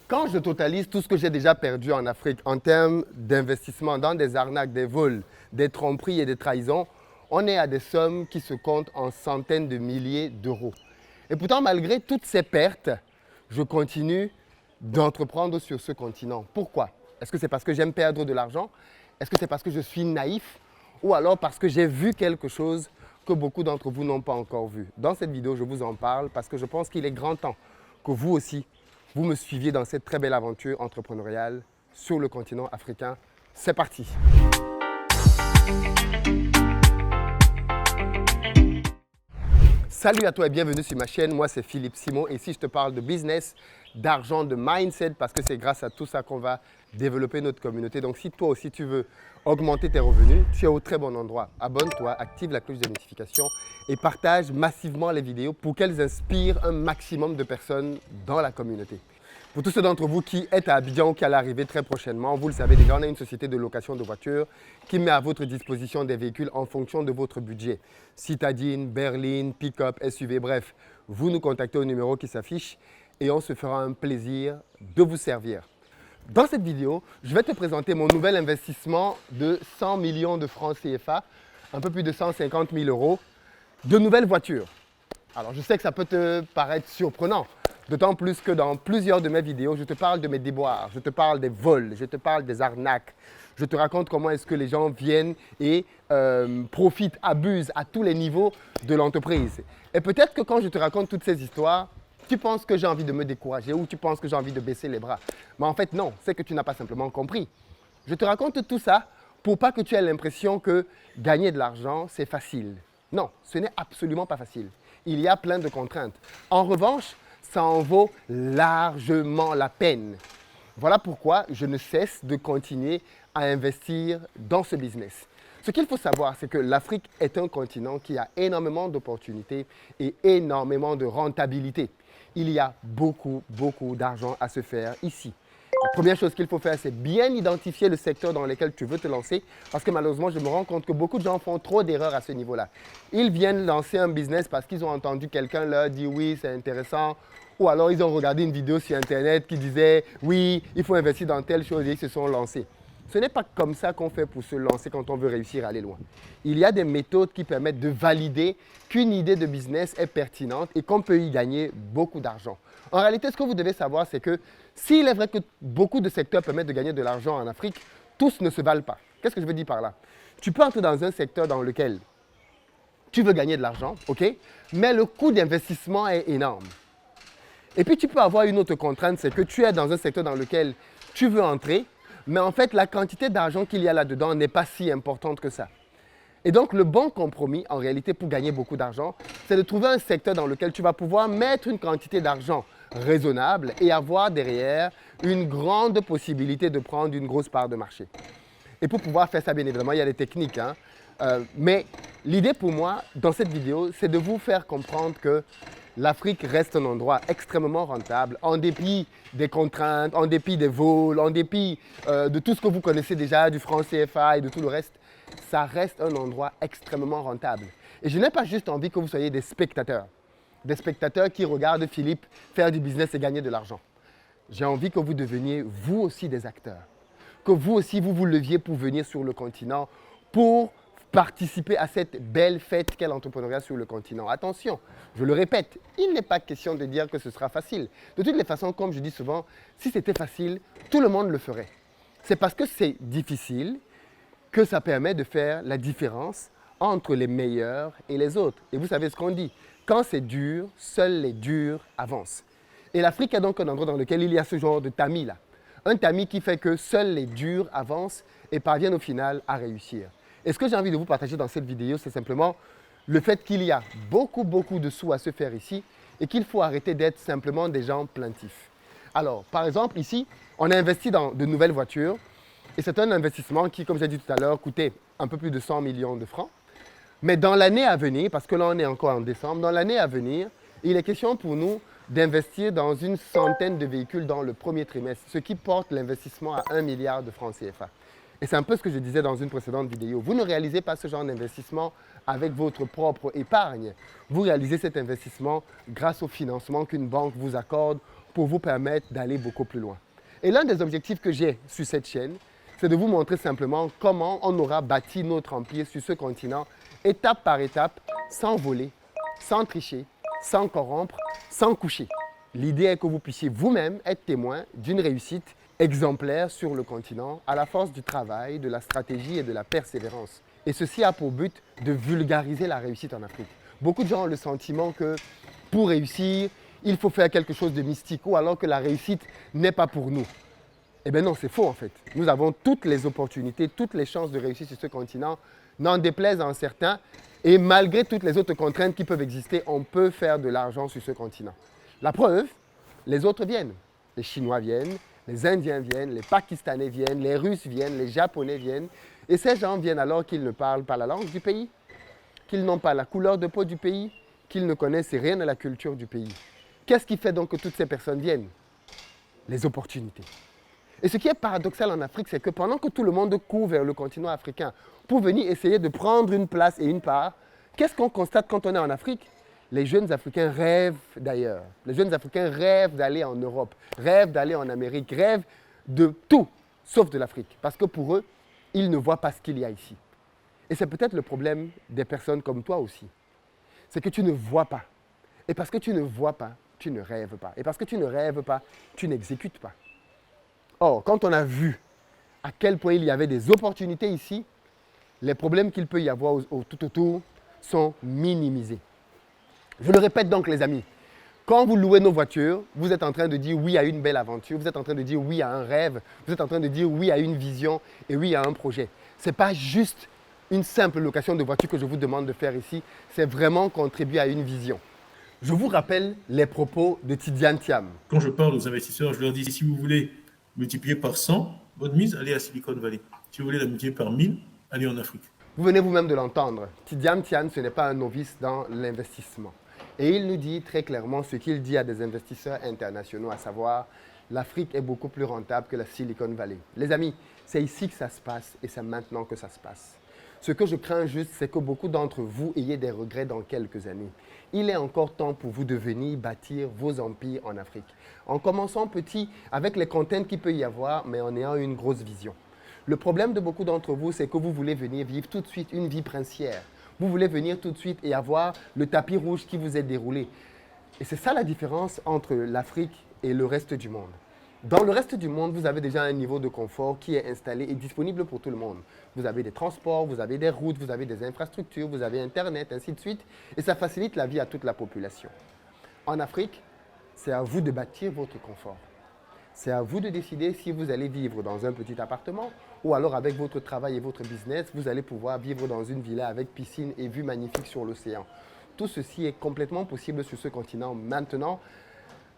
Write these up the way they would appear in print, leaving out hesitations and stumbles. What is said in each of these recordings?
Quand je totalise tout ce que j'ai déjà perdu en Afrique en termes d'investissement dans des arnaques, des vols, des tromperies et des trahisons, on est à des sommes qui se comptent en centaines de milliers d'euros. Et pourtant, malgré toutes ces pertes, je continue d'entreprendre sur ce continent. Pourquoi? Est-ce que c'est parce que j'aime perdre de l'argent? Est-ce que c'est parce que je suis naïf? Ou alors parce que j'ai vu quelque chose que beaucoup d'entre vous n'ont pas encore vu? Dans cette vidéo, je vous en parle parce que je pense qu'il est grand temps que vous aussi, vous me suiviez dans cette très belle aventure entrepreneuriale sur le continent africain. C'est parti! Salut à toi et bienvenue sur ma chaîne. Moi, c'est Philippe Simon et ici, je te parle de business, d'argent, de mindset parce que c'est grâce à tout ça qu'on va développer notre communauté. Donc, si toi aussi, tu veux augmenter tes revenus, tu es au très bon endroit. Abonne-toi, active la cloche de notification et partage massivement les vidéos pour qu'elles inspirent un maximum de personnes dans la communauté. Pour tous ceux d'entre vous qui êtes à Abidjan ou qui allez arriver très prochainement, vous le savez déjà, on a une société de location de voitures qui met à votre disposition des véhicules en fonction de votre budget. Citadine, berline, pick-up, SUV, bref, vous nous contactez au numéro qui s'affiche et on se fera un plaisir de vous servir. Dans cette vidéo, je vais te présenter mon nouvel investissement de 100 millions de francs CFA, un peu plus de 150 000 euros, de nouvelles voitures. Alors, je sais que ça peut te paraître surprenant. D'autant plus que dans plusieurs de mes vidéos, je te parle de mes déboires, je te parle des vols, je te parle des arnaques. Je te raconte comment est-ce que les gens viennent et profitent, abusent à tous les niveaux de l'entreprise. Et peut-être que quand je te raconte toutes ces histoires, tu penses que j'ai envie de me décourager ou tu penses que j'ai envie de baisser les bras. Mais en fait, non, c'est que tu n'as pas simplement compris. Je te raconte tout ça pour pas que tu aies l'impression que gagner de l'argent, c'est facile. Non, ce n'est absolument pas facile. Il y a plein de contraintes. En revanche, ça en vaut largement la peine. Voilà pourquoi je ne cesse de continuer à investir dans ce business. Ce qu'il faut savoir, c'est que l'Afrique est un continent qui a énormément d'opportunités et énormément de rentabilité. Il y a beaucoup d'argent à se faire ici. La première chose qu'il faut faire, c'est bien identifier le secteur dans lequel tu veux te lancer parce que malheureusement, je me rends compte que beaucoup de gens font trop d'erreurs à ce niveau-là. Ils viennent lancer un business parce qu'ils ont entendu quelqu'un leur dire oui, c'est intéressant ou alors ils ont regardé une vidéo sur Internet qui disait oui, il faut investir dans telle chose et ils se sont lancés. Ce n'est pas comme ça qu'on fait pour se lancer quand on veut réussir à aller loin. Il y a des méthodes qui permettent de valider qu'une idée de business est pertinente et qu'on peut y gagner beaucoup d'argent. En réalité, ce que vous devez savoir, c'est que s'il est vrai que beaucoup de secteurs permettent de gagner de l'argent en Afrique, tous ne se valent pas. Qu'est-ce que je veux dire par là? Tu peux entrer dans un secteur dans lequel tu veux gagner de l'argent, ok, mais le coût d'investissement est énorme. Et puis, tu peux avoir une autre contrainte, c'est que tu es dans un secteur dans lequel tu veux entrer, mais en fait, la quantité d'argent qu'il y a là-dedans n'est pas si importante que ça. Et donc, le bon compromis, en réalité, pour gagner beaucoup d'argent, c'est de trouver un secteur dans lequel tu vas pouvoir mettre une quantité d'argent raisonnable et avoir derrière une grande possibilité de prendre une grosse part de marché. Et pour pouvoir faire ça, bien évidemment, il y a des techniques. Mais l'idée pour moi, dans cette vidéo, c'est de vous faire comprendre que l'Afrique reste un endroit extrêmement rentable, en dépit des contraintes, en dépit des vols, en dépit de tout ce que vous connaissez déjà, du franc CFA et de tout le reste. Ça reste un endroit extrêmement rentable. Et je n'ai pas juste envie que vous soyez des spectateurs qui regardent Philippe faire du business et gagner de l'argent. J'ai envie que vous deveniez vous aussi des acteurs, que vous aussi vous vous leviez pour venir sur le continent, pour participer à cette belle fête qu'est l'entrepreneuriat sur le continent. Attention, je le répète, il n'est pas question de dire que ce sera facile. De toutes les façons, comme je dis souvent, si c'était facile, tout le monde le ferait. C'est parce que c'est difficile que ça permet de faire la différence entre les meilleurs et les autres. Et vous savez ce qu'on dit, quand c'est dur, seuls les durs avancent. Et l'Afrique est donc un endroit dans lequel il y a ce genre de tamis là. Un tamis qui fait que seuls les durs avancent et parviennent au final à réussir. Et ce que j'ai envie de vous partager dans cette vidéo, c'est simplement le fait qu'il y a beaucoup de sous à se faire ici et qu'il faut arrêter d'être simplement des gens plaintifs. Alors, par exemple, ici, on a investi dans de nouvelles voitures et c'est un investissement qui, comme j'ai dit tout à l'heure, coûtait un peu plus de 100 millions de francs. Mais dans l'année à venir, parce que là on est encore en décembre, dans l'année à venir, il est question pour nous d'investir dans une centaine de véhicules dans le premier trimestre, ce qui porte l'investissement à 1 milliard de francs CFA. Et c'est un peu ce que je disais dans une précédente vidéo. Vous ne réalisez pas ce genre d'investissement avec votre propre épargne. Vous réalisez cet investissement grâce au financement qu'une banque vous accorde pour vous permettre d'aller beaucoup plus loin. Et l'un des objectifs que j'ai sur cette chaîne, c'est de vous montrer simplement comment on aura bâti notre empire sur ce continent, étape par étape, sans voler, sans tricher, sans corrompre, sans coucher. L'idée est que vous puissiez vous-même être témoin d'une réussite exemplaire sur le continent à la force du travail, de la stratégie et de la persévérance. Et ceci a pour but de vulgariser la réussite en Afrique. Beaucoup de gens ont le sentiment que pour réussir, il faut faire quelque chose de mystique ou alors que la réussite n'est pas pour nous. Eh bien non, c'est faux en fait. Nous avons toutes les opportunités, toutes les chances de réussir sur ce continent, n'en déplaise à certains. Et malgré toutes les autres contraintes qui peuvent exister, on peut faire de l'argent sur ce continent. La preuve, les autres viennent. Les Chinois viennent, les Indiens viennent, les Pakistanais viennent, les Russes viennent, les Japonais viennent. Et ces gens viennent alors qu'ils ne parlent pas la langue du pays, qu'ils n'ont pas la couleur de peau du pays, qu'ils ne connaissent rien de la culture du pays. Qu'est-ce qui fait donc que toutes ces personnes viennent? Les opportunités. Et ce qui est paradoxal en Afrique, c'est que pendant que tout le monde court vers le continent africain pour venir essayer de prendre une place et une part, qu'est-ce qu'on constate quand on est en Afrique? Les jeunes Africains rêvent d'ailleurs. Les jeunes Africains rêvent d'aller en Europe, rêvent d'aller en Amérique, rêvent de tout, sauf de l'Afrique. Parce que pour eux, ils ne voient pas ce qu'il y a ici. Et c'est peut-être le problème des personnes comme toi aussi. C'est que tu ne vois pas. Et parce que tu ne vois pas, tu ne rêves pas. Et parce que tu ne rêves pas, tu n'exécutes pas. Or, quand on a vu à quel point il y avait des opportunités ici, les problèmes qu'il peut y avoir tout autour sont minimisés. Je le répète donc les amis, quand vous louez nos voitures, vous êtes en train de dire oui à une belle aventure, vous êtes en train de dire oui à un rêve, vous êtes en train de dire oui à une vision et oui à un projet. Ce n'est pas juste une simple location de voiture que je vous demande de faire ici, c'est vraiment contribuer à une vision. Je vous rappelle les propos de Tidjane Thiam. Quand je parle aux investisseurs, je leur dis, si vous voulez multiplier par 100, votre mise, allez à Silicon Valley. Si vous voulez la multiplier par 1000, allez en Afrique. Vous venez vous-même de l'entendre. Tidjane Thiam, ce n'est pas un novice dans l'investissement. Et il nous dit très clairement ce qu'il dit à des investisseurs internationaux, à savoir l'Afrique est beaucoup plus rentable que la Silicon Valley. Les amis, c'est ici que ça se passe et c'est maintenant que ça se passe. Ce que je crains juste, c'est que beaucoup d'entre vous ayez des regrets dans quelques années. Il est encore temps pour vous de venir bâtir vos empires en Afrique. En commençant petit, avec les contraintes qu'il peut y avoir, mais en ayant une grosse vision. Le problème de beaucoup d'entre vous, c'est que vous voulez venir vivre tout de suite une vie princière. Vous voulez venir tout de suite et avoir le tapis rouge qui vous est déroulé. Et c'est ça la différence entre l'Afrique et le reste du monde. Dans le reste du monde, vous avez déjà un niveau de confort qui est installé et disponible pour tout le monde. Vous avez des transports, vous avez des routes, vous avez des infrastructures, vous avez Internet, ainsi de suite. Et ça facilite la vie à toute la population. En Afrique, c'est à vous de bâtir votre confort. C'est à vous de décider si vous allez vivre dans un petit appartement ou alors avec votre travail et votre business, vous allez pouvoir vivre dans une villa avec piscine et vue magnifique sur l'océan. Tout ceci est complètement possible sur ce continent maintenant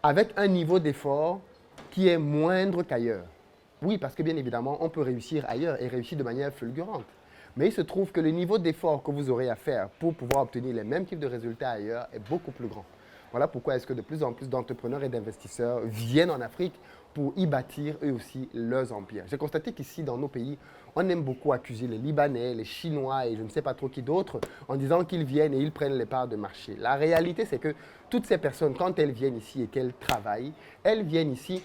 avec un niveau d'effort qui est moindre qu'ailleurs. Oui, parce que bien évidemment, on peut réussir ailleurs et réussir de manière fulgurante. Mais il se trouve que le niveau d'effort que vous aurez à faire pour pouvoir obtenir les mêmes types de résultats ailleurs est beaucoup plus grand. Voilà pourquoi est-ce que de plus en plus d'entrepreneurs et d'investisseurs viennent en Afrique pour y bâtir eux aussi leurs empires. J'ai constaté qu'ici, dans nos pays, on aime beaucoup accuser les Libanais, les Chinois et je ne sais pas trop qui d'autres en disant qu'ils viennent et ils prennent les parts de marché. La réalité, c'est que toutes ces personnes, quand elles viennent ici et qu'elles travaillent, elles viennent ici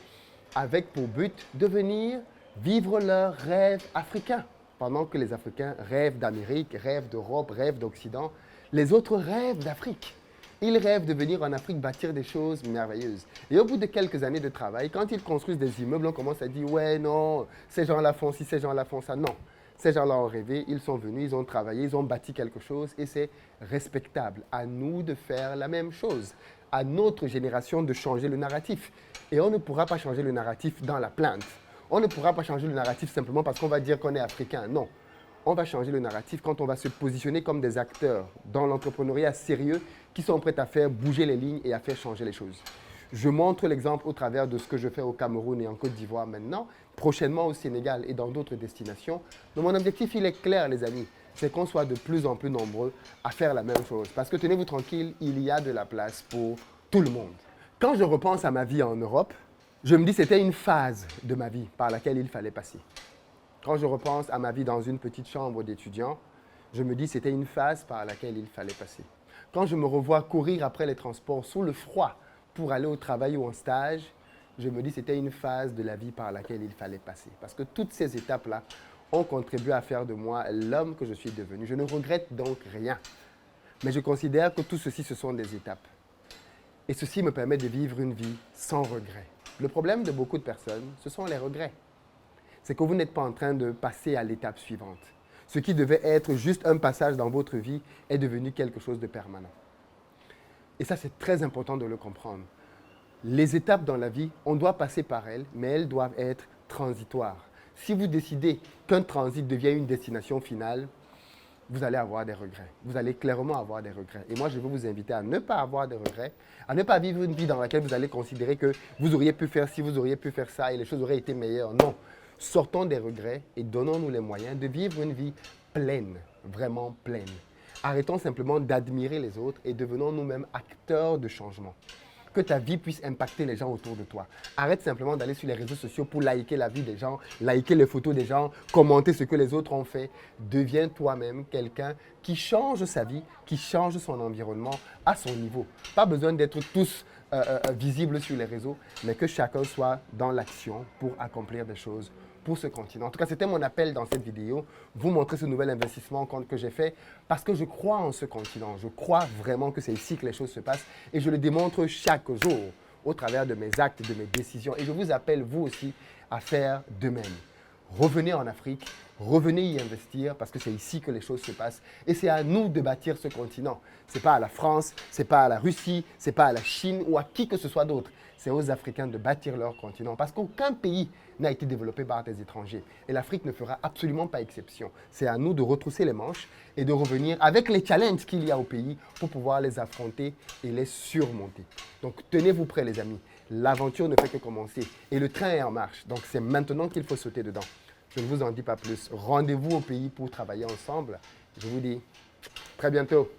avec pour but de venir vivre leur rêve africain. Pendant que les Africains rêvent d'Amérique, rêvent d'Europe, rêvent d'Occident, les autres rêvent d'Afrique. Ils rêvent de venir en Afrique bâtir des choses merveilleuses. Et au bout de quelques années de travail, quand ils construisent des immeubles, on commence à dire « Ouais, non, ces gens-là font ci, ces gens-là font ça. » Non, ces gens-là ont rêvé, ils sont venus, ils ont travaillé, ils ont bâti quelque chose et c'est respectable. À nous de faire la même chose. À notre génération de changer le narratif. Et on ne pourra pas changer le narratif dans la plainte. On ne pourra pas changer le narratif simplement parce qu'on va dire qu'on est africain. Non. On va changer le narratif quand on va se positionner comme des acteurs dans l'entrepreneuriat sérieux qui sont prêts à faire bouger les lignes et à faire changer les choses. Je montre l'exemple au travers de ce que je fais au Cameroun et en Côte d'Ivoire maintenant, prochainement au Sénégal et dans d'autres destinations. Mais mon objectif, il est clair, les amis, c'est qu'on soit de plus en plus nombreux à faire la même chose. Parce que tenez-vous tranquille, il y a de la place pour tout le monde. Quand je repense à ma vie en Europe, je me dis que c'était une phase de ma vie par laquelle il fallait passer. Quand je repense à ma vie dans une petite chambre d'étudiant, je me dis que c'était une phase par laquelle il fallait passer. Quand je me revois courir après les transports sous le froid pour aller au travail ou en stage, je me dis que c'était une phase de la vie par laquelle il fallait passer. Parce que toutes ces étapes-là ont contribué à faire de moi l'homme que je suis devenu. Je ne regrette donc rien. Mais je considère que tout ceci, ce sont des étapes. Et ceci me permet de vivre une vie sans regret. Le problème de beaucoup de personnes, ce sont les regrets. C'est que vous n'êtes pas en train de passer à l'étape suivante. Ce qui devait être juste un passage dans votre vie est devenu quelque chose de permanent. Et ça, c'est très important de le comprendre. Les étapes dans la vie, on doit passer par elles, mais elles doivent être transitoires. Si vous décidez qu'un transit devient une destination finale, vous allez avoir des regrets. Vous allez clairement avoir des regrets. Et moi, je veux vous inviter à ne pas avoir de regrets, à ne pas vivre une vie dans laquelle vous allez considérer que vous auriez pu faire ci, vous auriez pu faire ça et les choses auraient été meilleures. Non. Sortons des regrets et donnons-nous les moyens de vivre une vie pleine, vraiment pleine. Arrêtons simplement d'admirer les autres et devenons nous-mêmes acteurs de changement. Que ta vie puisse impacter les gens autour de toi. Arrête simplement d'aller sur les réseaux sociaux pour liker la vie des gens, liker les photos des gens, commenter ce que les autres ont fait. Deviens toi-même quelqu'un qui change sa vie, qui change son environnement à son niveau. Pas besoin d'être tous visibles sur les réseaux, mais que chacun soit dans l'action pour accomplir des choses pour ce continent. En tout cas, c'était mon appel dans cette vidéo, vous montrer ce nouvel investissement que j'ai fait parce que je crois en ce continent. Je crois vraiment que c'est ici que les choses se passent et je le démontre chaque jour au travers de mes actes, de mes décisions. Et je vous appelle, vous aussi, à faire de même. Revenez en Afrique, revenez y investir parce que c'est ici que les choses se passent. Et c'est à nous de bâtir ce continent. Ce n'est pas à la France, ce n'est pas à la Russie, ce n'est pas à la Chine ou à qui que ce soit d'autre. C'est aux Africains de bâtir leur continent parce qu'aucun pays n'a été développé par des étrangers. Et l'Afrique ne fera absolument pas exception. C'est à nous de retrousser les manches et de revenir avec les challenges qu'il y a au pays pour pouvoir les affronter et les surmonter. Donc tenez-vous prêts les amis. L'aventure ne fait que commencer et le train est en marche. Donc c'est maintenant qu'il faut sauter dedans. Je ne vous en dis pas plus. Rendez-vous au pays pour travailler ensemble. Je vous dis très bientôt.